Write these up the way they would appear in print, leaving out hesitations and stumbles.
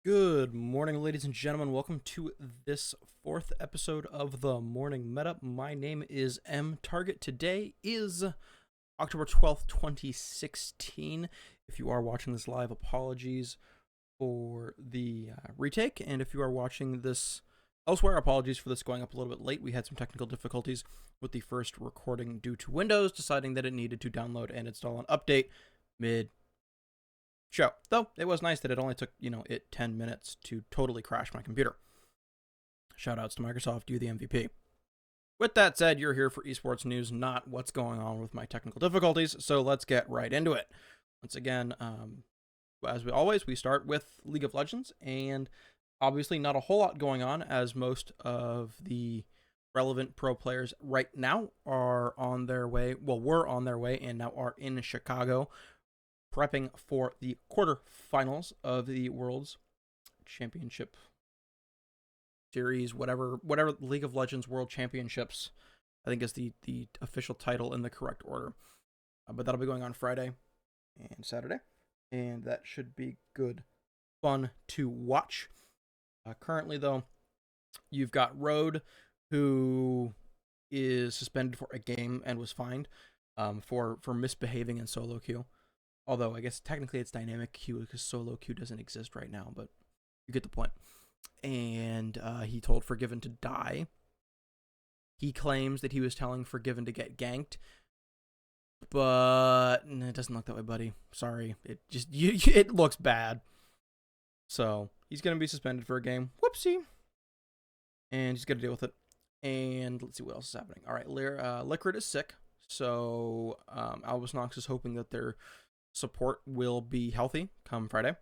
Good morning, ladies and gentlemen. Welcome to this fourth episode of the Morning Meta. My name is MTarget. Today is October 12th, 2016. If you are watching this live, apologies for the retake. And if you are watching this elsewhere, apologies for this going up a little bit late. We had some technical difficulties with the first recording due to Windows deciding that it needed to download and install an update mid show. Though it was nice that it only took, it 10 minutes to totally crash my computer. Shoutouts to Microsoft, you the MVP. With that said, you're here for esports news, not what's going on with my technical difficulties, so let's get right into it. Once again, as we start with League of Legends, and obviously not a whole lot going on, as most of the relevant pro players right now are on their way, were on their way, and now are in Chicago, prepping for the quarterfinals of the World's Championship Series, whatever League of Legends World Championships, I think is the official title in the correct order. But that'll be going on Friday and Saturday, and that should be good fun to watch. Currently, though, you've got Road, who is suspended for a game and was fined for misbehaving in solo queue. Although, I guess technically it's dynamic queue because solo queue doesn't exist right now, but you get the point. And he told Forgiven to die. He claims that he was telling Forgiven to get ganked, but it doesn't look that way, buddy. Sorry. It just, it looks bad. So, he's going to be suspended for a game. Whoopsie. And he's going to deal with it. And let's see what else is happening. All right, Liquid is sick. So, Albus Nox is hoping that they're support will be healthy come Friday.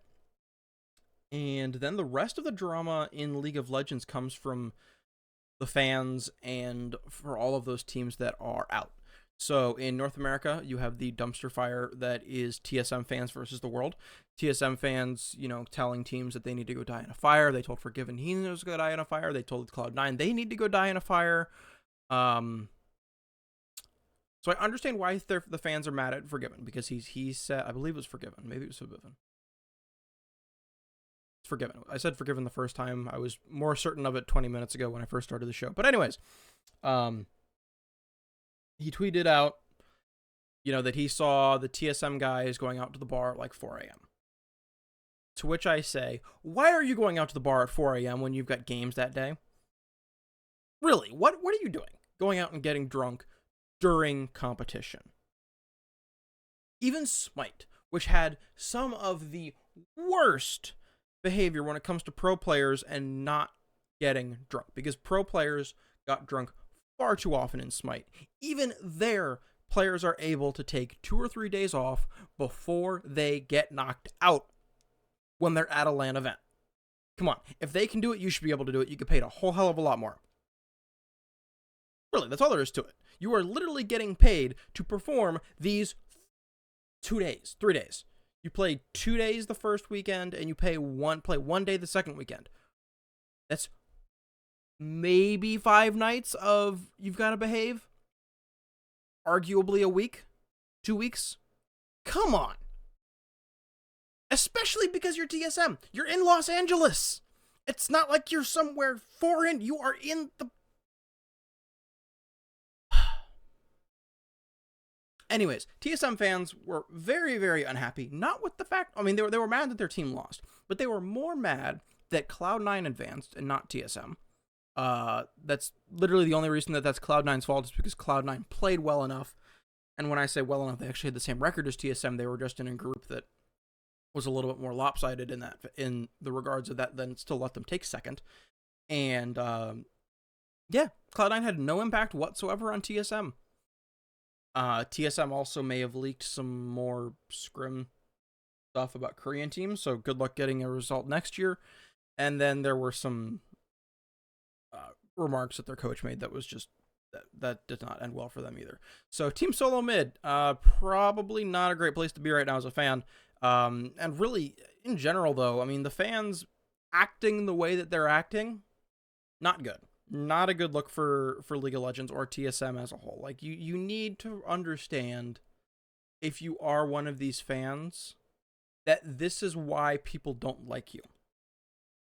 And then the rest of the drama in League of Legends comes from the fans and for all of those teams that are out. So in North America, you have the dumpster fire that is TSM fans versus the world. TSM fans, telling teams that they need to go die in a fire. They told Forgiven he needs to go die in a fire. They told Cloud9 they need to go die in a fire. So I understand why the fans are mad at Forgiven, because he said, I believe it was Forgiven. Maybe it was Forgiven. It's Forgiven. I said Forgiven the first time. I was more certain of it 20 minutes ago when I first started the show. But anyways, he tweeted out, that he saw the TSM guys going out to the bar at like 4 a.m. To which I say, why are you going out to the bar at 4 a.m. when you've got games that day? Really, what are you doing? Going out and getting drunk during competition. Even Smite, which had some of the worst behavior when it comes to pro players and not getting drunk, because pro players got drunk far too often in Smite. Even their players are able to take 2 or 3 days off before they get knocked out when they're at a LAN event. Come on, if they can do it, you should be able to do it. You get paid a whole hell of a lot more. Really, that's all there is to it. You are literally getting paid to perform these 2 days, 3 days. You play 2 days the first weekend, and you play one day the second weekend. That's maybe 5 nights of you've got to behave. Arguably a week, 2 weeks. Come on. Especially because you're TSM. You're in Los Angeles. It's not like you're somewhere foreign. You are in the... Anyways, TSM fans were very, very unhappy. Not with the fact, they were mad that their team lost, but they were more mad that Cloud9 advanced and not TSM. That's literally the only reason that's Cloud9's fault, is because Cloud9 played well enough. And when I say well enough, they actually had the same record as TSM. They were just in a group that was a little bit more lopsided in the regards of that, then still let them take second. And Cloud9 had no impact whatsoever on TSM. TSM also may have leaked some more scrim stuff about Korean teams, so good luck getting a result next year. And then there were some remarks that their coach made that was just that did not end well for them either. So Team Solo mid, probably not a great place to be right now as a fan. And really, in general, though, the fans acting the way that they're acting, not good. Not a good look for League of Legends or TSM as a whole. Like, you need to understand, if you are one of these fans, that this is why people don't like you.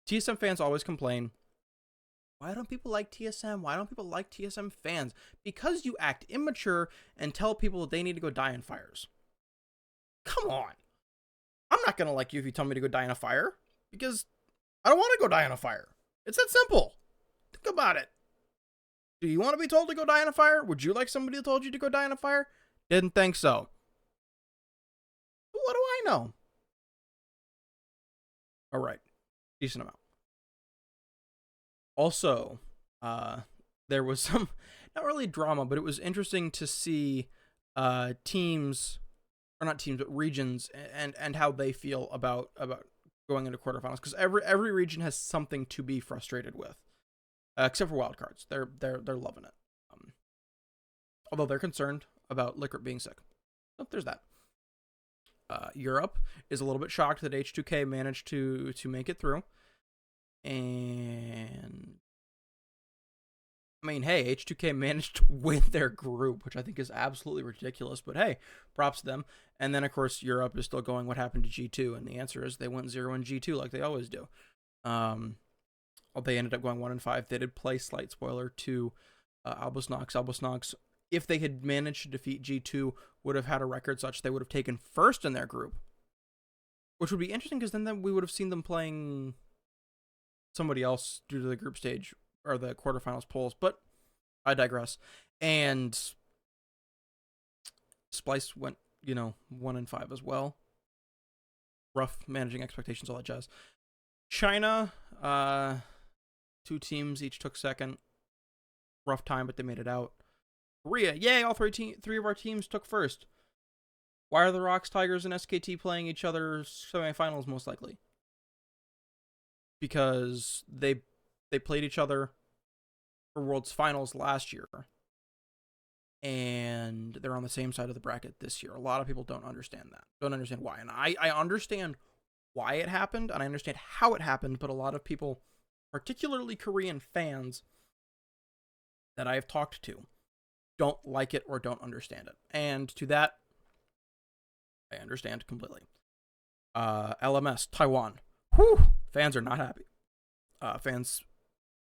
TSM fans always complain, why don't people like TSM? Why don't people like TSM fans? Because you act immature and tell people that they need to go die in fires. Come on. I'm not going to like you if you tell me to go die in a fire, because I don't want to go die in a fire. It's that simple. Think about it. Do you want to be told to go die in a fire? Would you like somebody that told you to go die in a fire? Didn't think so. But what do I know? All right. Decent amount. Also, there was some, not really drama, but it was interesting to see teams, or not teams, but regions, and how they feel about going into quarterfinals, because every region has something to be frustrated with, except for wildcards. They're loving it, although they're concerned about Liquor being sick. So there's that. Europe is a little bit shocked that H2K managed to make it through. And I mean, hey, H2K managed to win their group, which I think is absolutely ridiculous, but hey, props to them. And then, of course, Europe is still going, what happened to G2? And the answer is they went 0 in G2 like they always do. They ended up going 1-5. They did play, slight spoiler, to Albus Nox. Albus Nox, if they had managed to defeat G2, would have had a record such they would have taken first in their group, which would be interesting, because then we would have seen them playing somebody else due to the group stage or the quarterfinals polls, but I digress. And Splice went, 1-5 as well. Rough managing expectations, all that jazz. China, 2 teams each took second. Rough time, but they made it out. Korea, yay, all three of our teams took first. Why are the Rocks, Tigers, and SKT playing each other semifinals most likely? Because they played each other for World's Finals last year, and they're on the same side of the bracket this year. A lot of people don't understand that. Don't understand why. And I understand why it happened, and I understand how it happened, but a lot of people, particularly Korean fans that I have talked to, don't like it or don't understand it. And to that, I understand completely. LMS, Taiwan. Whew! Fans are not happy. Fans,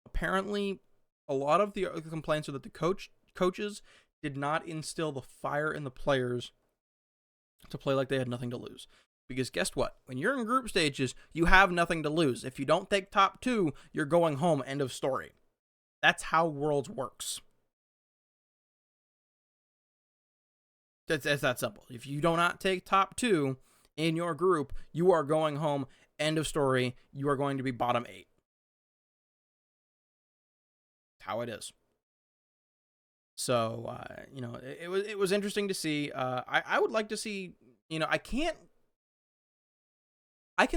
apparently, a lot of the complaints are that the coaches did not instill the fire in the players to play like they had nothing to lose. Because guess what? When you're in group stages, you have nothing to lose. If you don't take top 2, you're going home. End of story. That's how Worlds works. It's that simple. If you do not take top 2 in your group, you are going home. End of story. You are going to be bottom 8. How it is. So, it was interesting to see. I would like to see, I can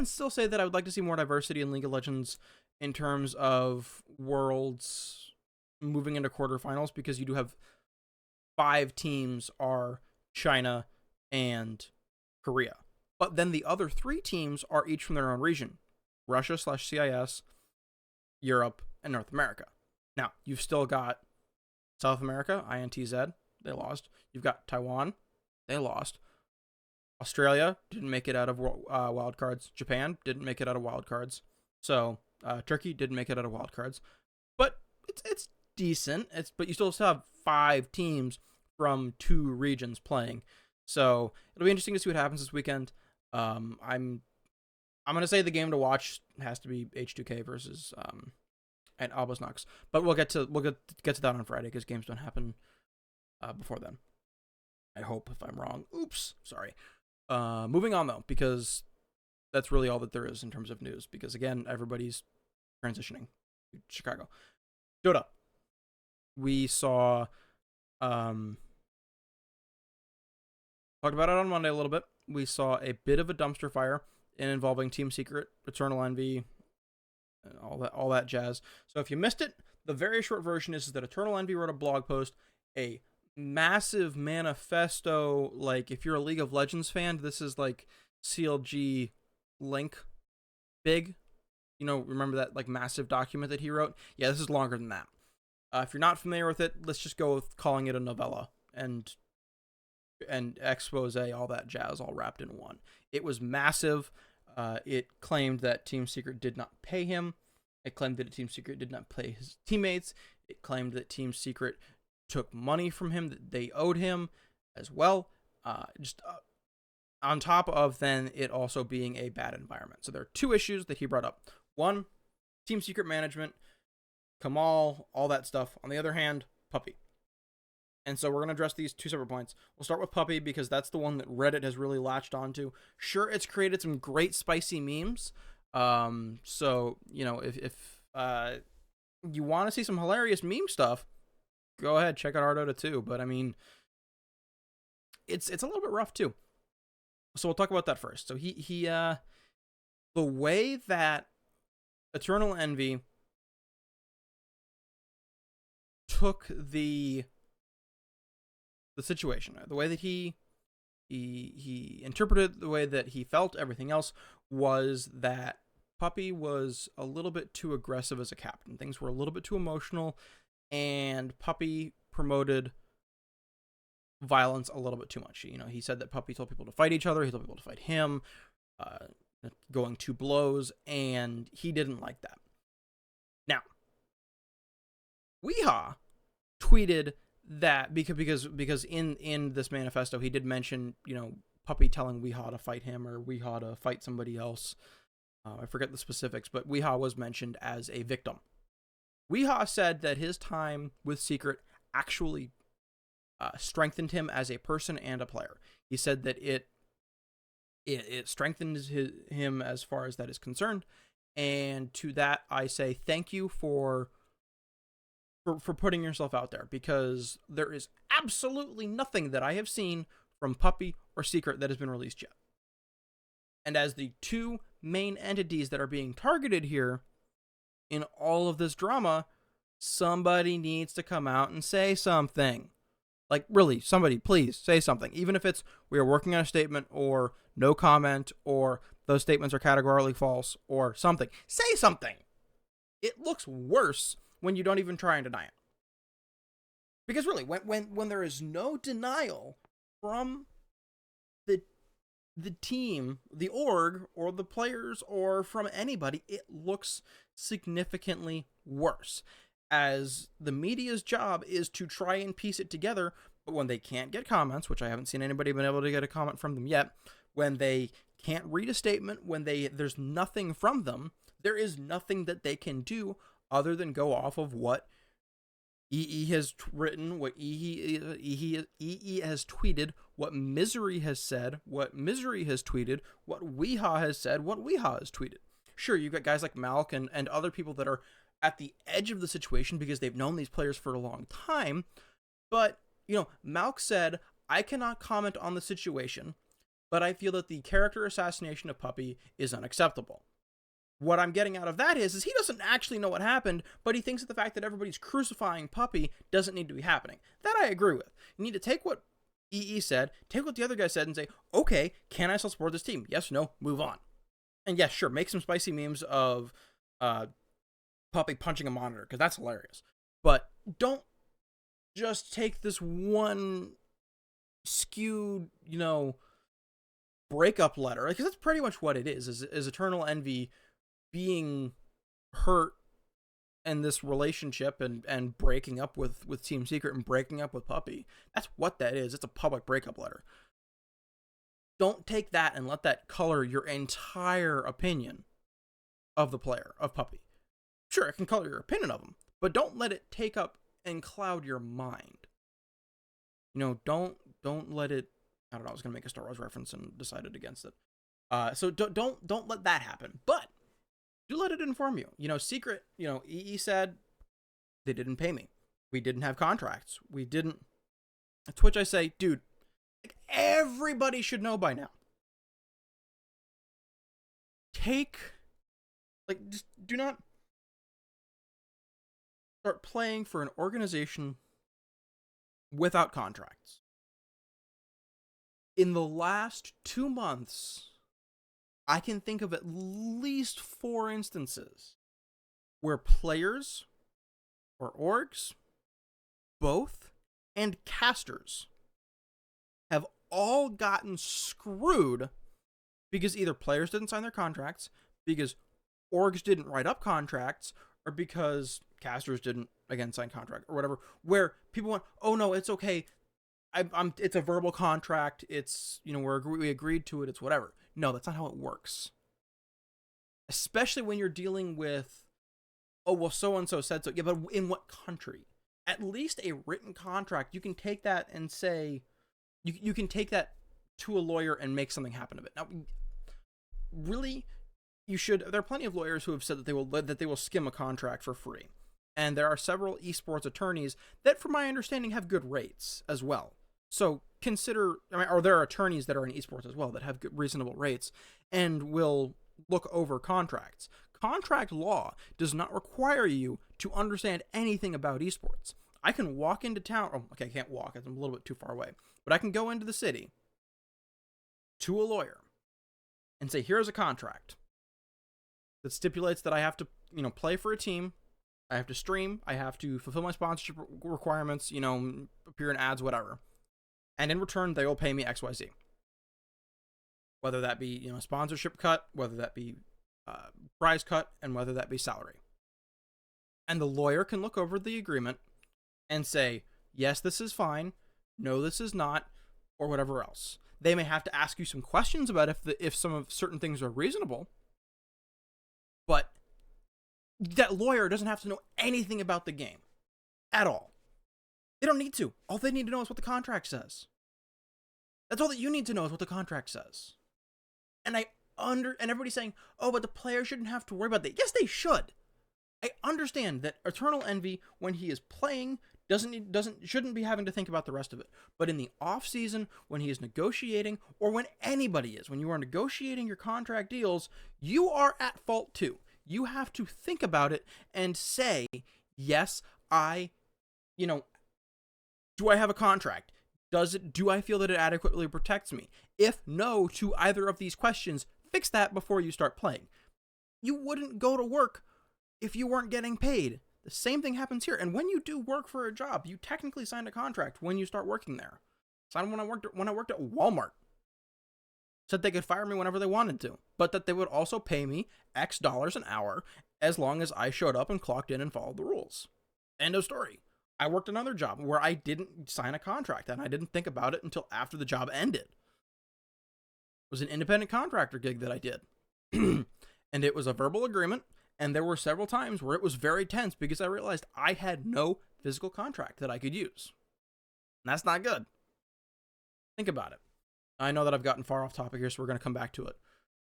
still say that I would like to see more diversity in League of Legends in terms of Worlds moving into quarterfinals, because you do have 5 teams are China and Korea. But then the other 3 teams are each from their own region. Russia/CIS, Europe, and North America. Now, you've still got South America, INTZ, they lost. You've got Taiwan, they lost. Australia didn't make it out of wildcards. Japan didn't make it out of wildcards. So, Turkey didn't make it out of wildcards. But it's decent. But you still have 5 teams from 2 regions playing. So, it'll be interesting to see what happens this weekend. I'm going to say the game to watch has to be H2K versus and Albus Nox. But we'll get to that on Friday, because games don't happen before then. I hope, if I'm wrong. Oops, sorry. Moving on, though, because that's really all that there is in terms of news. Because, again, everybody's transitioning to Chicago. Dota. We saw... talked about it on Monday a little bit. We saw a bit of a dumpster fire involving Team Secret, Eternal Envy, and all that jazz. So if you missed it, the very short version is that Eternal Envy wrote a blog post, a massive manifesto. Like, if you're a League of Legends fan, this is like CLG Link big. Remember that like massive document that he wrote? Yeah, this is longer than that. If you're not familiar with it, let's just go with calling it a novella and expose, all that jazz all wrapped in one. It was massive. It claimed that Team Secret did not pay him. It claimed that Team Secret did not pay his teammates. It claimed that Team Secret took money from him that they owed him as well. Just on top of then it also being a bad environment. So there are two issues that he brought up. One, Team Secret management, Kamal, all that stuff. On the other hand, Puppey. And so we're going to address these two separate points. We'll start with Puppey because that's the one that Reddit has really latched onto. Sure, it's created some great spicy memes. So, you know, if you want to see some hilarious meme stuff, go ahead, check out Art Dota 2. But I mean, it's a little bit rough too. So we'll talk about that first. So the way that Eternal Envy took the situation, the way that he interpreted, the way that he felt, everything else was that Puppey was a little bit too aggressive as a captain. Things were a little bit too emotional, and Puppey promoted violence a little bit too much. You know, he said that Puppey told people to fight each other. He told people to fight him, going to blows, and he didn't like that. Now, Weehaw tweeted that because in this manifesto he did mention, you know, Puppey telling Weehaw to fight him or Weehaw to fight somebody else. I forget the specifics, but Weehaw was mentioned as a victim. Weehaw said that his time with Secret actually strengthened him as a person and a player. He said that it strengthened him as far as that is concerned, and to that I say thank you for putting yourself out there, because there is absolutely nothing that I have seen from Puppey or Secret that has been released yet. And as the two main entities that are being targeted here in all of this drama, somebody needs to come out and say something. Like, really, somebody, please say something. Even if it's, we are working on a statement, or no comment, or those statements are categorically false, or something. Say something. It looks worse when you don't even try and deny it. Because really, when there is no denial from the team, the org, or the players, or from anybody, it looks significantly worse. As the media's job is to try and piece it together, but when they can't get comments, which I haven't seen anybody been able to get a comment from them yet, when they can't read a statement, when there's nothing from them, there is nothing that they can do other than go off of what EE has written, what EE has tweeted, what Misery has said, what Misery has tweeted, what Weehaw has said, what Weehaw has tweeted. Sure, you've got guys like Malk and other people that are at the edge of the situation because they've known these players for a long time, but, you know, Malk said, I cannot comment on the situation, but I feel that the character assassination of Puppey is unacceptable. What I'm getting out of that is he doesn't actually know what happened, but he thinks that the fact that everybody's crucifying Puppey doesn't need to be happening. That I agree with. You need to take what EE said, take what the other guy said, and say, okay, can I still support this team? Yes, no, move on. And yes, sure, make some spicy memes of Puppey punching a monitor, because that's hilarious. But don't just take this one skewed, you know, breakup letter, because that's pretty much what it is Eternal Envy being hurt in this relationship and breaking up with Team Secret and breaking up with Puppey. That's what that is. It's a public breakup letter. Don't take that and let that color your entire opinion of the player, of Puppey. Sure, it can color your opinion of him, but don't let it take up and cloud your mind. You know, don't let it, I don't know, I was going to make a Star Wars reference and decided against it. So don't let that happen, but do let it inform you. You know, Secret, you know, EE said they didn't pay me. We didn't have contracts. We didn't. To which I say, dude, like, everybody should know by now. Just do not start playing for an organization without contracts. In the last 2 months, I can think of at least 4 instances where players or orgs, both, and casters have all gotten screwed because either players didn't sign their contracts, because orgs didn't write up contracts, or because casters didn't, again, sign contract or whatever, where people went, oh no, it's okay. It's a verbal contract. It's, we agreed to it. It's whatever. No, that's not how it works. Especially when you're dealing with, oh, well, so-and-so said so. Yeah, but in what country? At least a written contract, you can take that and say, you can take that to a lawyer and make something happen of it. Now, really, there are plenty of lawyers who have said that they will skim a contract for free. And there are several esports attorneys that, from my understanding, have good rates as well. So consider, or there are attorneys that are in esports as well that have good, reasonable rates and will look over contracts. Contract law does not require you to understand anything about esports. I can walk into town. Oh, okay, I can't walk. I'm a little bit too far away. But I can go into the city to a lawyer and say, here's a contract that stipulates that I have to, play for a team. I have to stream. I have to fulfill my sponsorship requirements, appear in ads, whatever. And in return, they will pay me XYZ. Whether that be, sponsorship cut, whether that be prize cut, and whether that be salary. And the lawyer can look over the agreement and say, yes, this is fine. No, this is not, or whatever else. They may have to ask you some questions about if some of certain things are reasonable, but that lawyer doesn't have to know anything about the game at all. They don't need to. All they need to know is what the contract says. That's all that you need to know is what the contract says. And everybody's saying, oh, but the player shouldn't have to worry about that. Yes, they should. I understand that Eternal Envy, when he is playing, shouldn't be having to think about the rest of it. But in the off season, when he is negotiating, or when anybody is, when you are negotiating your contract deals, you are at fault too. You have to think about it and say, yes, do I have a contract? Do I feel that it adequately protects me? If no to either of these questions, fix that before you start playing. You wouldn't go to work if you weren't getting paid. The same thing happens here. And when you do work for a job, you technically signed a contract when you start working there. Signed when I worked at Walmart. Said they could fire me whenever they wanted to, but that they would also pay me X dollars an hour as long as I showed up and clocked in and followed the rules. End of story. I worked another job where I didn't sign a contract and I didn't think about it until after the job ended. It was an independent contractor gig that I did. And it was a verbal agreement, and there were several times where it was very tense because I realized I had no physical contract that I could use. And that's not good. Think about it. I know that I've gotten far off topic here, so we're going to come back to it.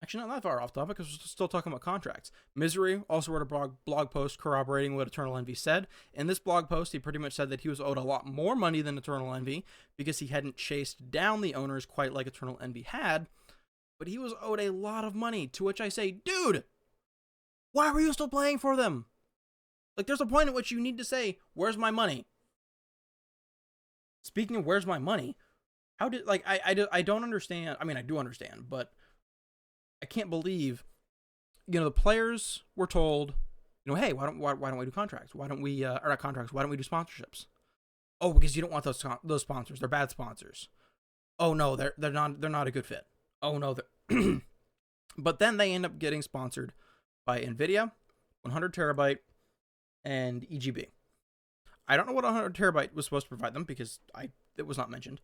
Actually, not that far off topic, because we're still talking about contracts. Misery also wrote a blog post corroborating what Eternal Envy said. In this blog post, he pretty much said that he was owed a lot more money than Eternal Envy because he hadn't chased down the owners quite like Eternal Envy had, but he was owed a lot of money, to which I say, dude, why were you still playing for them? Like, there's a point at which you need to say, where's my money? Speaking of where's my money, how did, like, I don't understand. I mean, I do understand, but I can't believe, the players were told, hey, why don't we do contracts? Why don't we, or not contracts, why don't we do sponsorships? Oh, because you don't want those sponsors. They're bad sponsors. Oh no, they're not a good fit. Oh no, but then they end up getting sponsored by Nvidia, 100 terabyte, and EGB. I don't know what 100 terabyte was supposed to provide them because it was not mentioned.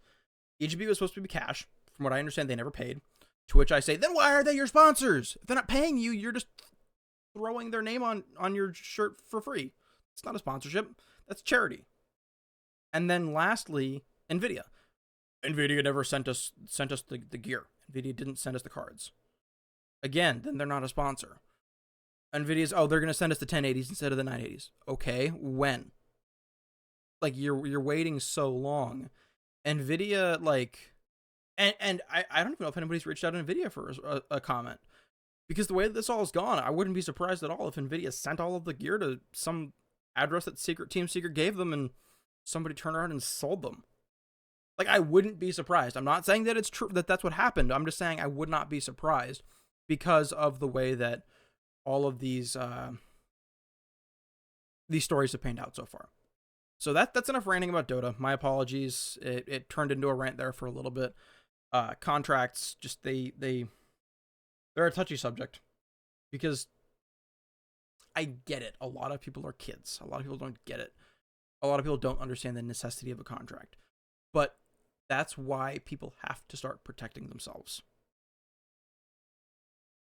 EGB was supposed to be cash. From what I understand, they never paid. To which I say, then why are they your sponsors? If they're not paying you, you're just throwing their name on your shirt for free. It's not a sponsorship. That's charity. And then lastly, Nvidia. Nvidia never sent us the gear. Nvidia didn't send us the cards. Again, then they're not a sponsor. Nvidia's, they're going to send us the 1080s instead of the 980s. Okay, when? Like, you're waiting so long. Nvidia, like... And I don't even know if anybody's reached out to Nvidia for a comment. Because the way that this all has gone, I wouldn't be surprised at all if Nvidia sent all of the gear to some address that Team Secret gave them and somebody turned around and sold them. Like, I wouldn't be surprised. I'm not saying that it's true, that that's what happened. I'm just saying I would not be surprised because of the way that all of these stories have panned out so far. So that's enough ranting about Dota. My apologies. It turned into a rant there for a little bit. Contracts, just they they're a touchy subject because I get it. A lot of people are kids. A lot of people don't get it. A lot of people don't understand the necessity of a contract. But that's why people have to start protecting themselves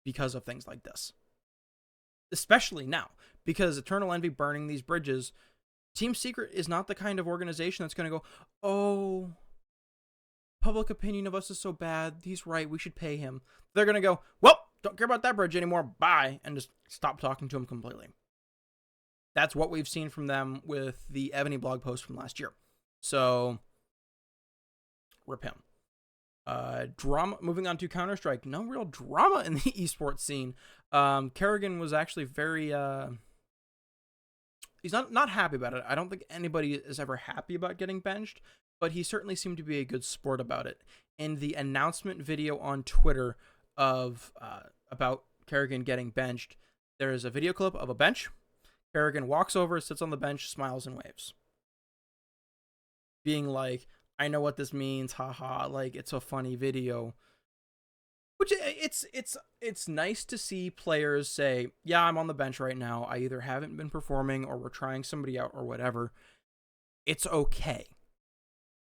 because of things like this. Especially now, because Eternal Envy burning these bridges, Team Secret is not the kind of organization that's going to go, oh, public opinion of us is so bad. He's right. We should pay him. They're going to go, well, don't care about that bridge anymore. Bye. And just stop talking to him completely. That's what we've seen from them with the Ebony blog post from last year. So, rip him. Drama. Moving on to Counter-Strike. No real drama in the esports scene. Kerrigan was actually very... he's not happy about it. I don't think anybody is ever happy about getting benched, but he certainly seemed to be a good sport about it. In the announcement video on Twitter of about Kerrigan getting benched, there is a video clip of a bench. Kerrigan walks over, sits on the bench, smiles and waves, being like, I know what this means, haha, like it's a funny video. Which it's nice to see players say, yeah, I'm on the bench right now. I either haven't been performing or we're trying somebody out or whatever. It's okay.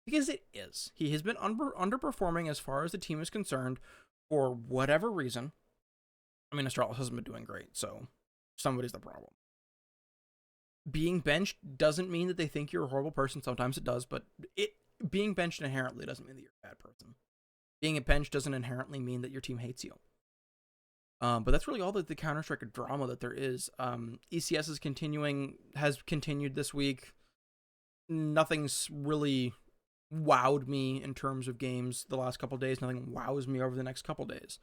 Because it is. He has been underperforming as far as the team is concerned for whatever reason. I mean, Astralis hasn't been doing great, so somebody's the problem. Being benched doesn't mean that they think you're a horrible person. Sometimes it does, but being benched inherently doesn't mean that you're a bad person. Being a bench doesn't inherently mean that your team hates you. But that's really all the Counter-Strike drama that there is. ECS has continued this week. Nothing's really wowed me in terms of games the last couple days. Nothing wows me over the next couple days.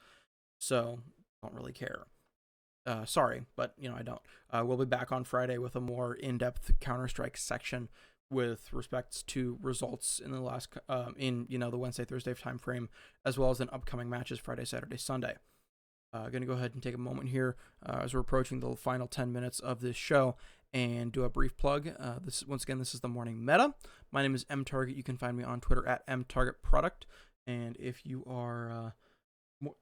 So, don't really care. Sorry, but, I don't. We'll be back on Friday with a more in-depth Counter-Strike section with respects to results in the last, the Wednesday, Thursday time frame, as well as in upcoming matches Friday, Saturday, Sunday. Going to go ahead and take a moment here as we're approaching the final 10 minutes of this show and do a brief plug. This is the morning meta. My name is MTarget. You can find me on Twitter at MTargetProduct. And if you are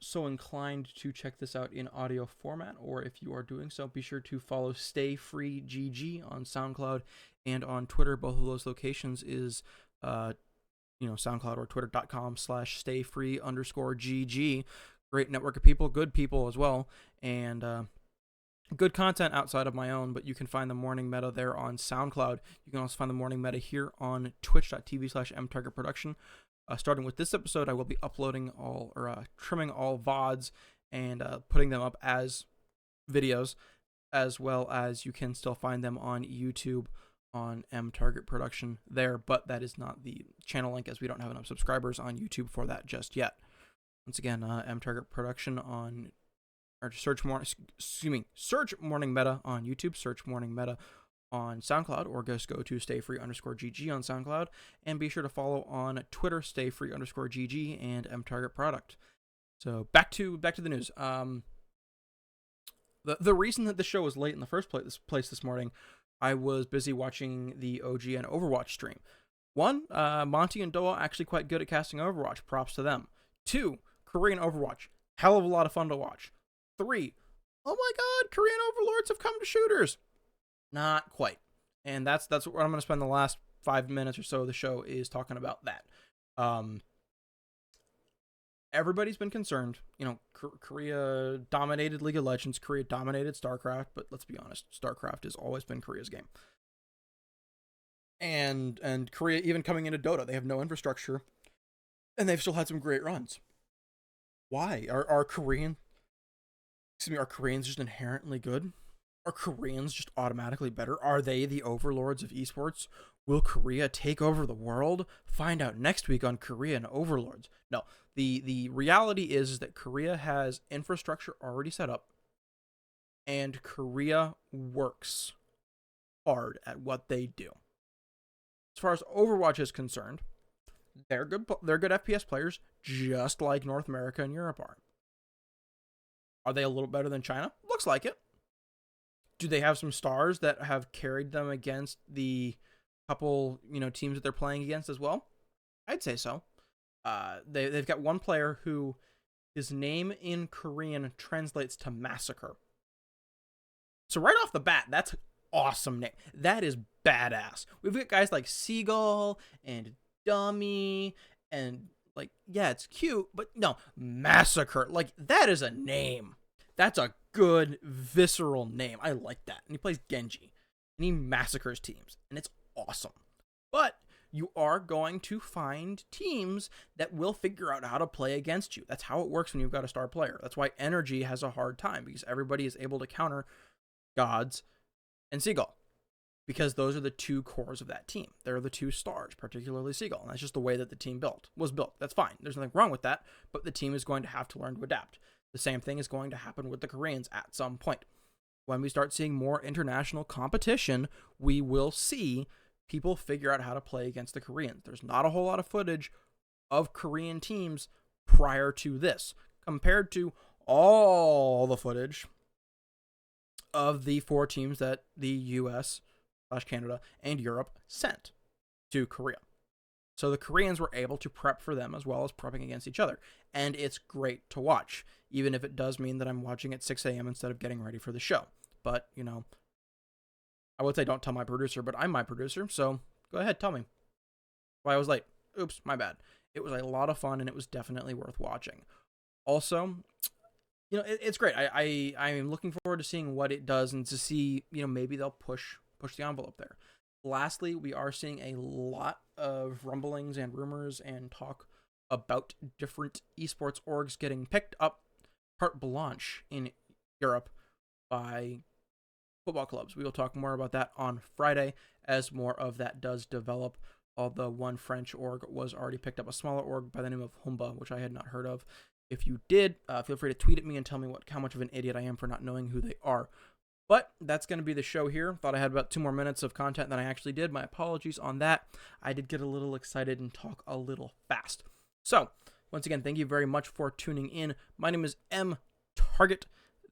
so inclined to check this out in audio format, or if you are doing so, be sure to follow Stay Free GG on SoundCloud and on Twitter. Both of those locations is SoundCloud or twitter.com/stayfree_GG. Great network of people, good people as well, and good content outside of my own, but you can find the morning meta there on SoundCloud. You can also find the morning meta here on twitch.tv/MTargetProduction. Starting with this episode, I will be uploading trimming all VODs and putting them up as videos, as well as you can still find them on YouTube on MTarget Production there, but that is not the channel link as we don't have enough subscribers on YouTube for that just yet. Once again, MTarget Production search Morning Meta on YouTube, search Morning Meta on SoundCloud, or just go to stayfree_GG on SoundCloud, and be sure to follow on Twitter, stayfree_GG and MTarget Product. So back to the news. The reason that the show was late in the first place this morning, I was busy watching the OG and Overwatch stream. One, Monty and Doa actually quite good at casting Overwatch. Props to them. Two, Korean Overwatch. Hell of a lot of fun to watch. Three, oh my god, Korean overlords have come to shooters. Not quite. And that's what I'm going to spend the last 5 minutes or so of the show is talking about that. Everybody's been concerned. Korea dominated League of Legends. Korea dominated StarCraft. But let's be honest, StarCraft has always been Korea's game. And Korea, even coming into Dota, they have no infrastructure. And they've still had some great runs. Why? Are Koreans just inherently good? Are Koreans just automatically better? Are they the overlords of esports? Will Korea take over the world? Find out next week on Korea and Overlords. No, the reality is that Korea has infrastructure already set up, and Korea works hard at what they do. As far as Overwatch is concerned, they're good FPS players, just like North America and Europe are. Are they a little better than China? Looks like it. Do they have some stars that have carried them against the couple, teams that they're playing against as well? I'd say so. They've got one player who His name in Korean translates to massacre. So right off the bat, that's an awesome name. That is badass. We've got guys like Seagull and Dummy and like, yeah, it's cute, but no, Massacre. Like, that is a name. That's a good, visceral name. I like that. And he plays Genji. And he massacres teams. And it's awesome. But you are going to find teams that will figure out how to play against you. That's how it works when you've got a star player. That's why Energy has a hard time, because everybody is able to counter Gods and Seagull, because those are the two cores of that team. They're the two stars, particularly Seagull. And that's just the way that the team was built. That's fine. There's nothing wrong with that, but the team is going to have to learn to adapt. The same thing is going to happen with the Koreans at some point. When we start seeing more international competition, we will see people figure out how to play against the Koreans. There's not a whole lot of footage of Korean teams prior to this, compared to all the footage of the 4 teams that the US/Canada and Europe sent to Korea. So the Koreans were able to prep for them as well as prepping against each other. And it's great to watch, even if it does mean that I'm watching at 6 a.m. instead of getting ready for the show. But, you know, I would say don't tell my producer, but I'm my producer, so go ahead, tell me why I was late. Oops, my bad. It was a lot of fun, and it was definitely worth watching. Also, you know, it's great. I'm looking forward to seeing what it does and to see, you know, maybe they'll push the envelope there. Lastly, we are seeing a lot of rumblings and rumors and talk about different esports orgs getting picked up carte blanche in Europe by football clubs. We will talk more about that on Friday as more of that does develop. Although one French org was already picked up, a smaller org by the name of Humba, which I had not heard of. If you did, feel free to tweet at me and tell me how much of an idiot I am for not knowing who they are. But that's going to be the show here. Thought I had about 2 more minutes of content than I actually did. My apologies on that. I did get a little excited and talk a little fast. So, once again, thank you very much for tuning in. My name is MTarget.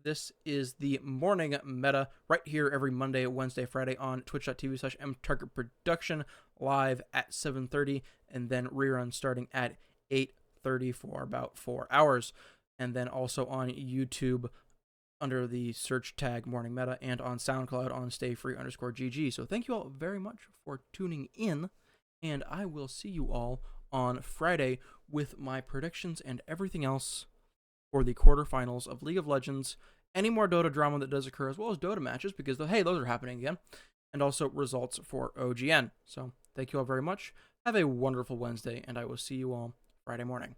This is the morning meta right here every Monday, Wednesday, Friday on twitch.tv/MTargetProduction, live at 7:30, and then rerun starting at 8:30 for about 4 hours. And then also on YouTube under the search tag Morning Meta, and on SoundCloud on stayfree_GG. So thank you all very much for tuning in, and I will see you all on Friday with my predictions and everything else for the quarterfinals of League of Legends, any more Dota drama that does occur, as well as Dota matches, because, hey, those are happening again, and also results for OGN. So thank you all very much. Have a wonderful Wednesday, and I will see you all Friday morning.